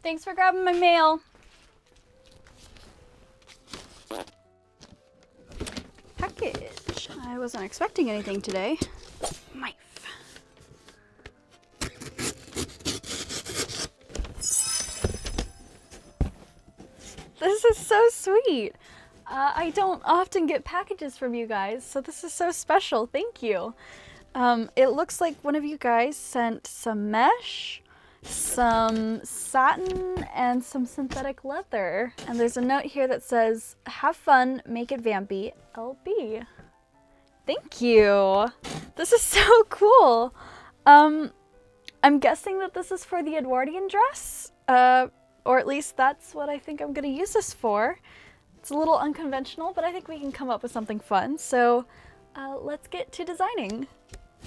Thanks for grabbing my mail. Package. I wasn't expecting anything today. Knife. This is so sweet. I don't often get packages from you guys, so this is so special. Thank you. It looks like one of you guys sent some mesh, some satin, and some synthetic leather. And there's a note here that says, "Have fun, make it vampy, LB." Thank you. This is so cool. I'm guessing that this is for the Edwardian dress, or at least that's what I think I'm gonna use this for. It's a little unconventional, but I think we can come up with something fun. So let's get to designing.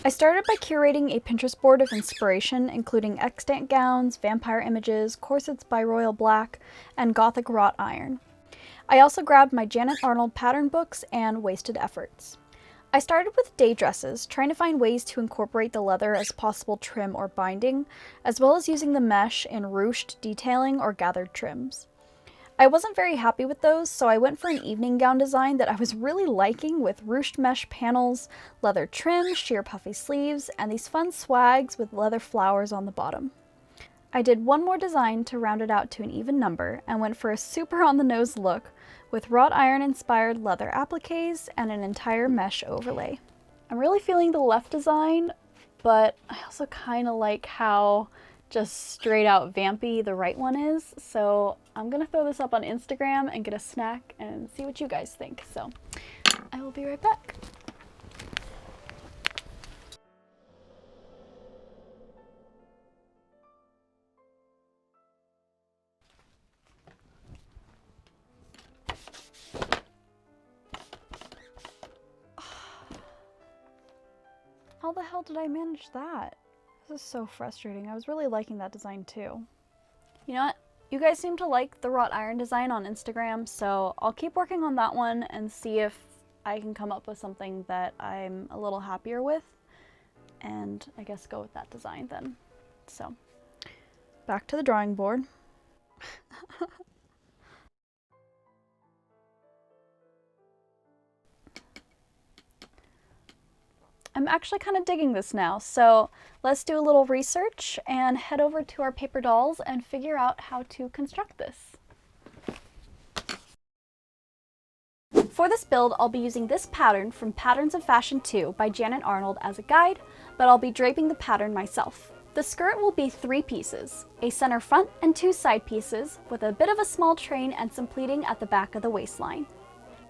I started by curating a Pinterest board of inspiration, including extant gowns, vampire images, corsets by Royal Black, and Gothic wrought iron. I also grabbed my Janet Arnold pattern books and Wasted Efforts. I started with day dresses, trying to find ways to incorporate the leather as possible trim or binding, as well as using the mesh in ruched detailing or gathered trims. I wasn't very happy with those, so I went for an evening gown design that I was really liking, with ruched mesh panels, leather trim, sheer puffy sleeves, and these fun swags with leather flowers on the bottom. I did one more design to round it out to an even number, and went for a super on-the-nose look with wrought iron-inspired leather appliques and an entire mesh overlay. I'm really feeling the left design, but I also kind of like how just straight out vampy the right one is, so I'm gonna throw this up on Instagram and get a snack and see what you guys think. So I will be right back. How the hell did I manage that? This is so frustrating. I was really liking that design too. You know what? You guys seem to like the wrought iron design on Instagram, so I'll keep working on that one and see if I can come up with something that I'm a little happier with, and I guess go with that design then. So, back to the drawing board. I'm actually kind of digging this now, so let's do a little research and head over to our paper dolls and figure out how to construct this. For this build, I'll be using this pattern from Patterns of Fashion 2 by Janet Arnold as a guide, but I'll be draping the pattern myself. The skirt will be 3 pieces, a center front and 2 side pieces, with a bit of a small train and some pleating at the back of the waistline.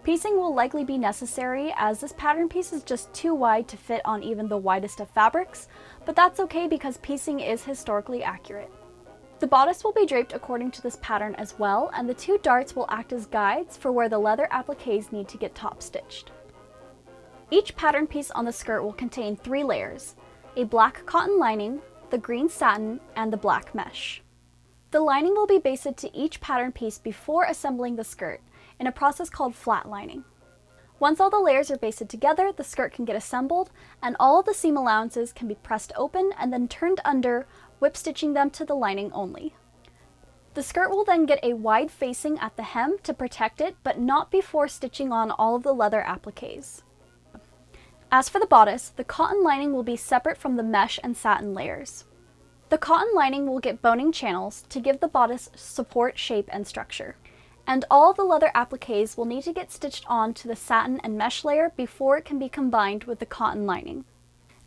Piecing will likely be necessary, as this pattern piece is just too wide to fit on even the widest of fabrics, but that's okay because piecing is historically accurate. The bodice will be draped according to this pattern as well, and the 2 darts will act as guides for where the leather appliques need to get top stitched. Each pattern piece on the skirt will contain 3 layers, a black cotton lining, the green satin, and the black mesh. The lining will be basted to each pattern piece before assembling the skirt, in a process called flat lining. Once all the layers are basted together, the skirt can get assembled, and all of the seam allowances can be pressed open and then turned under, whip stitching them to the lining only. The skirt will then get a wide facing at the hem to protect it, but not before stitching on all of the leather appliques. As for the bodice, the cotton lining will be separate from the mesh and satin layers. The cotton lining will get boning channels to give the bodice support, shape, and structure. And all the leather appliques will need to get stitched on to the satin and mesh layer before it can be combined with the cotton lining.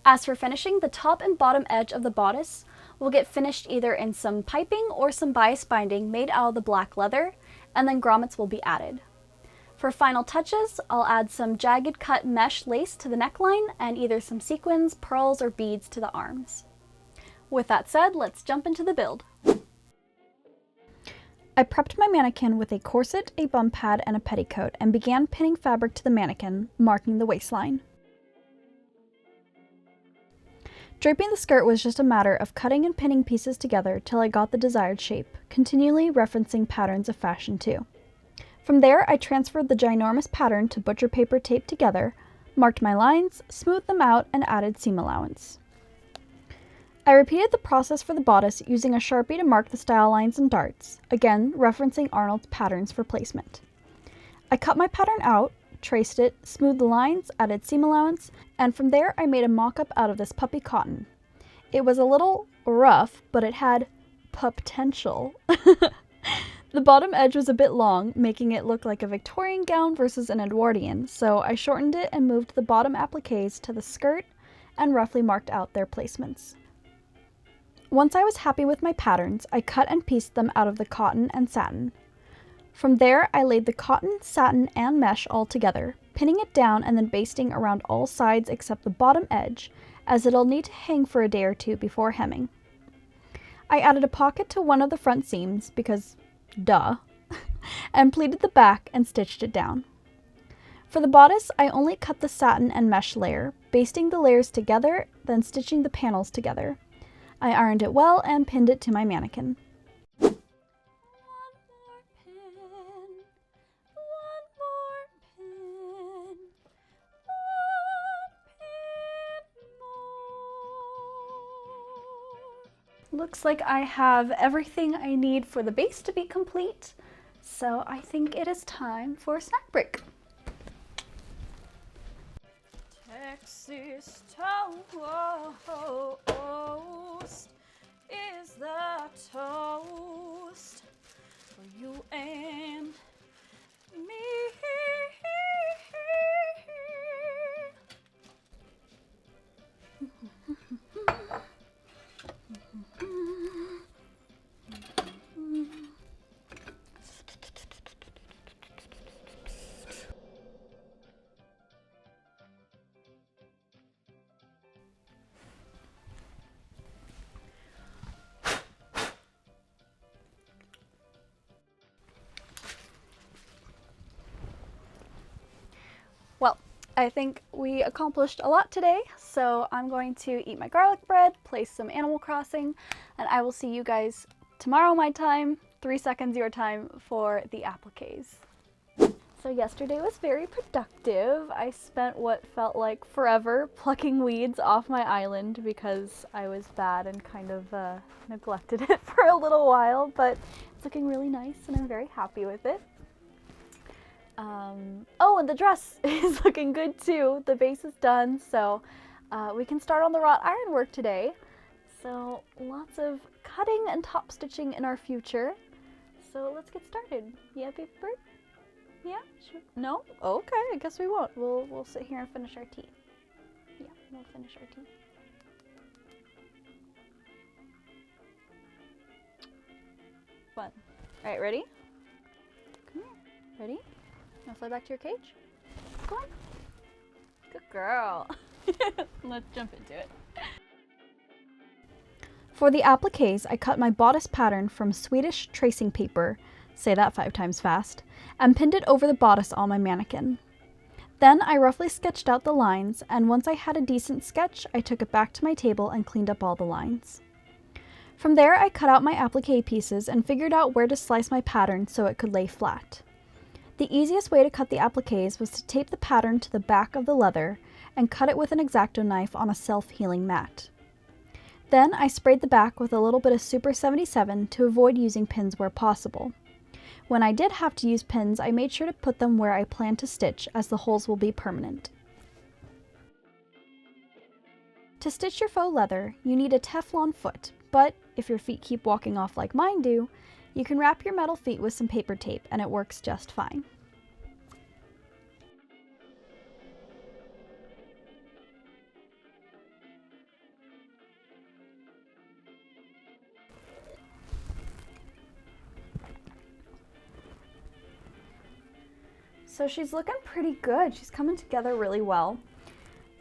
As for finishing, the top and bottom edge of the bodice will get finished either in some piping or some bias binding made out of the black leather, and then grommets will be added. For final touches, I'll add some jagged cut mesh lace to the neckline and either some sequins, pearls, or beads to the arms. With that said, let's jump into the build. I prepped my mannequin with a corset, a bum pad, and a petticoat, and began pinning fabric to the mannequin, marking the waistline. Draping the skirt was just a matter of cutting and pinning pieces together till I got the desired shape, continually referencing Patterns of Fashion 2. From there, I transferred the ginormous pattern to butcher paper taped together, marked my lines, smoothed them out, and added seam allowance. I repeated the process for the bodice using a Sharpie to mark the style lines and darts, again referencing Arnold's patterns for placement. I cut my pattern out, traced it, smoothed the lines, added seam allowance, and from there I made a mock-up out of this puppy cotton. It was a little rough, but it had potential. The bottom edge was a bit long, making it look like a Victorian gown versus an Edwardian, so I shortened it and moved the bottom appliques to the skirt and roughly marked out their placements. Once I was happy with my patterns, I cut and pieced them out of the cotton and satin. From there, I laid the cotton, satin, and mesh all together, pinning it down and then basting around all sides except the bottom edge, as it'll need to hang for a day or two before hemming. I added a pocket to one of the front seams, because duh, and pleated the back and stitched it down. For the bodice, I only cut the satin and mesh layer, basting the layers together, then stitching the panels together. I ironed it well and pinned it to my mannequin. One more pin, one more pin, one pin more. Looks like I have everything I need for the base to be complete, so I think it is time for a snack break. Texas toast is the toast for you and me. Well, I think we accomplished a lot today, so I'm going to eat my garlic bread, play some Animal Crossing, and I will see you guys tomorrow my time, 3 seconds your time, for the appliques. So yesterday was very productive. I spent what felt like forever plucking weeds off my island because I was bad and kind of neglected it for a little while, but it's looking really nice and I'm very happy with it. Oh, and the dress is looking good too. The base is done, so we can start on the wrought iron work today. So lots of cutting and top stitching in our future. So let's get started. Yeah, baby bird? Yeah? Sure. No? Okay, I guess we won't. We'll sit here and finish our tea. Yeah, we'll finish our tea. Fun. All right, ready? Come here. Ready? Now fly back to your cage. Go on. Good girl. Let's jump into it. For the appliques, I cut my bodice pattern from Swedish tracing paper, say that 5 times fast, and pinned it over the bodice on my mannequin. Then I roughly sketched out the lines, and once I had a decent sketch, I took it back to my table and cleaned up all the lines. From there, I cut out my applique pieces and figured out where to slice my pattern so it could lay flat. The easiest way to cut the appliques was to tape the pattern to the back of the leather and cut it with an X-Acto knife on a self-healing mat. Then I sprayed the back with a little bit of Super 77 to avoid using pins where possible. When I did have to use pins, I made sure to put them where I plan to stitch, as the holes will be permanent. To stitch your faux leather, you need a Teflon foot, but if your feet keep walking off like mine do, you can wrap your metal feet with some paper tape and it works just fine. So she's looking pretty good. She's coming together really well.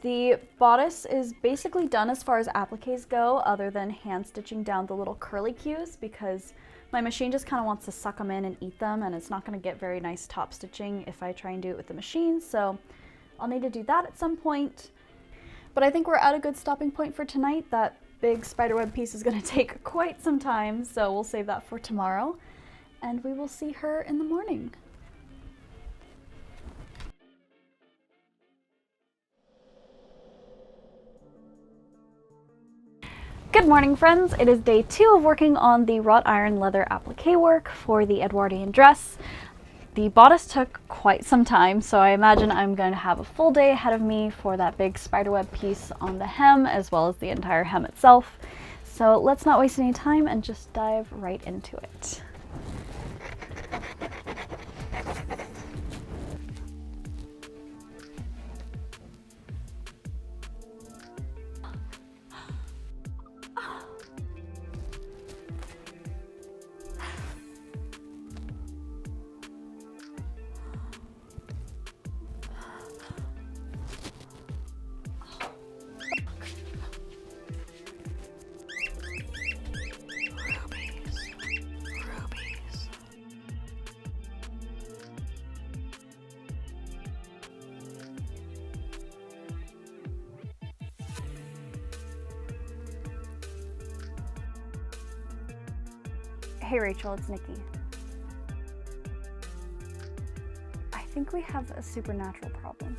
The bodice is basically done as far as appliques go, other than hand stitching down the little curly cues, because my machine just kind of wants to suck them in and eat them, and it's not going to get very nice top stitching if I try and do it with the machine, so I'll need to do that at some point. But I think we're at a good stopping point for tonight. That big spiderweb piece is going to take quite some time, so we'll save that for tomorrow, and we will see her in the morning. Good Good morning, friends. It is day 2 of working on the wrought iron leather applique work for the Edwardian dress. The bodice took quite some time, so I imagine I'm going to have a full day ahead of me for that big spiderweb piece on the hem, as well as the entire hem itself. So let's not waste any time and just dive right into it. Hey Rachel, it's Nikki. I think we have a supernatural problem.